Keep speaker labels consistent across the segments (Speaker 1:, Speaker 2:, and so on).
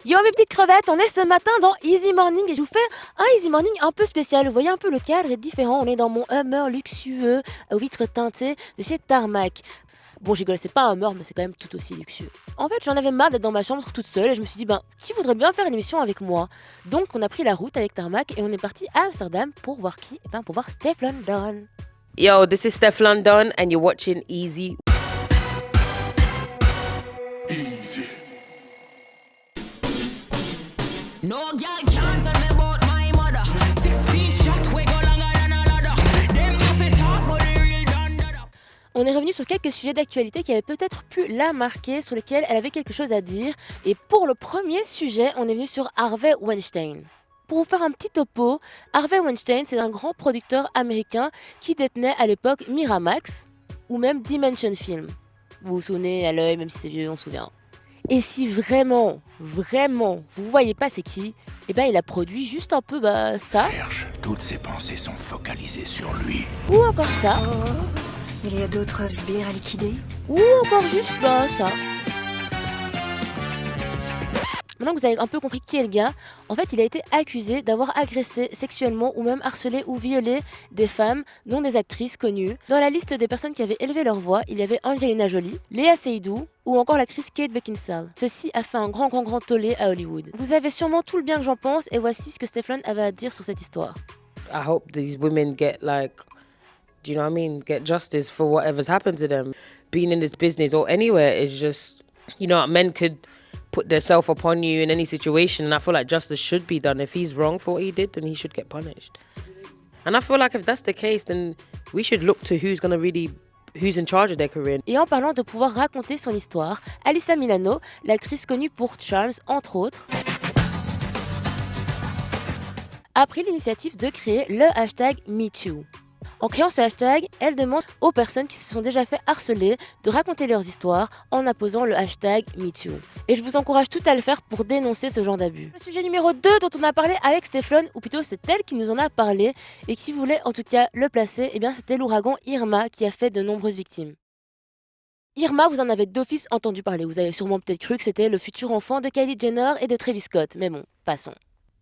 Speaker 1: Yo mes petites crevettes, on est ce matin dans Easy Morning et je vous fais un Easy Morning un peu spécial. Vous voyez un peu le cadre est différent, on est dans mon Hummer luxueux aux vitres teintées de chez Tarmac. Bon, j'ai rigole, c'est pas un Hummer, mais c'est quand même tout aussi luxueux. En fait, j'en avais marre d'être dans ma chambre toute seule et je me suis dit, qui voudrait bien faire une émission avec moi? Donc, on a pris la route avec Tarmac et on est parti à Amsterdam pour voir qui? Pour voir Steph London.
Speaker 2: Yo, this is Steph London and you're watching Easy.
Speaker 3: Easy.
Speaker 4: No girl can't tell me about my mother. 6 feet shot, we go longer than a ladder. Them nothing talk, but the real done that.
Speaker 1: On est revenu sur quelques sujets d'actualité qui avaient peut-être pu la marquer, sur lesquels elle avait quelque chose à dire. Et pour le premier sujet, on est venu sur Harvey Weinstein. Pour vous faire un petit topo, Harvey Weinstein, c'est un grand producteur américain qui détenait à l'époque Miramax ou même Dimension Film. Vous vous souvenez à l'œil, même si c'est vieux, on se souvient. Et si vraiment, vous voyez pas c'est qui, il a produit juste un peu ça,
Speaker 3: Cherche, toutes ses pensées sont focalisées sur lui.
Speaker 1: ou encore ça,
Speaker 5: Il y a d'autres sbires à liquider?
Speaker 1: ou encore juste ça. Maintenant que vous avez un peu compris qui est le gars, en fait il a été accusé d'avoir agressé sexuellement ou même harcelé ou violé des femmes, dont des actrices connues. Dans la liste des personnes qui avaient élevé leur voix, il y avait Angelina Jolie, Léa Seydoux ou encore l'actrice Kate Beckinsale. Ceci a fait un grand tollé à Hollywood. Vous avez sûrement tout le bien que j'en pense et voici ce que Steph London avait à dire sur cette histoire.
Speaker 2: I hope these women get do you know what I mean? Get justice for whatever's happened to them. Being in this business or anywhere is just, men could put themselves upon you in any situation, and I feel like justice should be done. If he's wrong for what he did, then he should get punished. And I feel like if that's the case, then we should look to who's in charge of their career.
Speaker 1: Et en parlant de pouvoir raconter son histoire, Alyssa Milano, l'actrice connue pour Charms entre autres, a pris l'initiative de créer le hashtag MeToo. En créant ce hashtag, elle demande aux personnes qui se sont déjà fait harceler de raconter leurs histoires en apposant le hashtag MeToo. Et je vous encourage tout à le faire pour dénoncer ce genre d'abus. Le sujet numéro 2 dont on a parlé avec Steph, ou plutôt c'est elle qui nous en a parlé et qui voulait en tout cas le placer, c'était l'ouragan Irma qui a fait de nombreuses victimes. Irma, vous en avez d'office entendu parler. Vous avez sûrement peut-être cru que c'était le futur enfant de Kylie Jenner et de Travis Scott, mais bon, passons.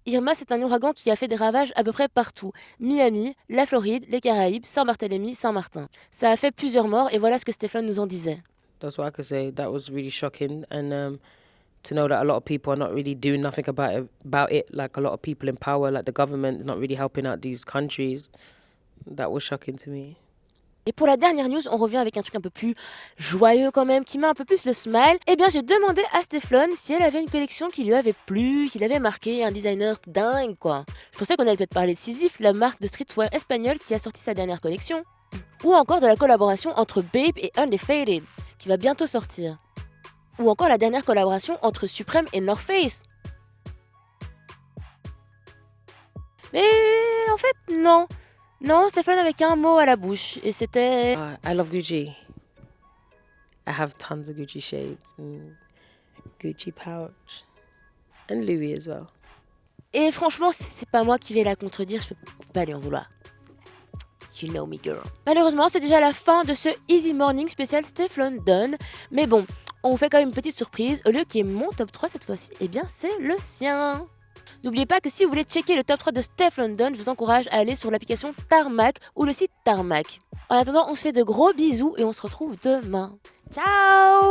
Speaker 1: Irma, c'est un ouragan qui a fait des ravages à peu près partout. Miami, la Floride, les Caraïbes, Saint-Barthélemy, Saint-Martin. Ça a fait plusieurs morts et voilà ce que Steph nous en disait.
Speaker 2: That's what I could say. That was really shocking, and to know that a lot of people are not really doing nothing about it. Like a lot of people in power, like the government, not really helping out these countries. That was shocking to me.
Speaker 1: Et pour la dernière news, on revient avec un truc un peu plus joyeux quand même, qui met un peu plus le smile. J'ai demandé à Steph si elle avait une collection qui lui avait plu, qui l'avait marqué, un designer dingue quoi. Je pensais qu'on allait peut-être parler de Sisyphe, la marque de streetwear espagnole qui a sorti sa dernière collection. Ou encore de la collaboration entre Bape et Undefeated, qui va bientôt sortir. Ou encore la dernière collaboration entre Supreme et North Face. Mais en fait, non. Non, Steph avait qu'un mot à la bouche et c'était...
Speaker 2: I love Gucci. I have tons of Gucci shades and Gucci pouch and Louis as well.
Speaker 1: Et franchement, c'est pas moi qui vais la contredire, je peux pas lui en vouloir. You know me girl. Malheureusement, c'est déjà la fin de ce Easy Morning spécial Steph London. Mais bon, on vous fait quand même une petite surprise. Au lieu qu'il y ait mon top 3 cette fois-ci, c'est le sien. N'oubliez pas que si vous voulez checker le top 3 de Steph London, je vous encourage à aller sur l'application Tarmac ou le site Tarmac. En attendant, on se fait de gros bisous et on se retrouve demain. Ciao!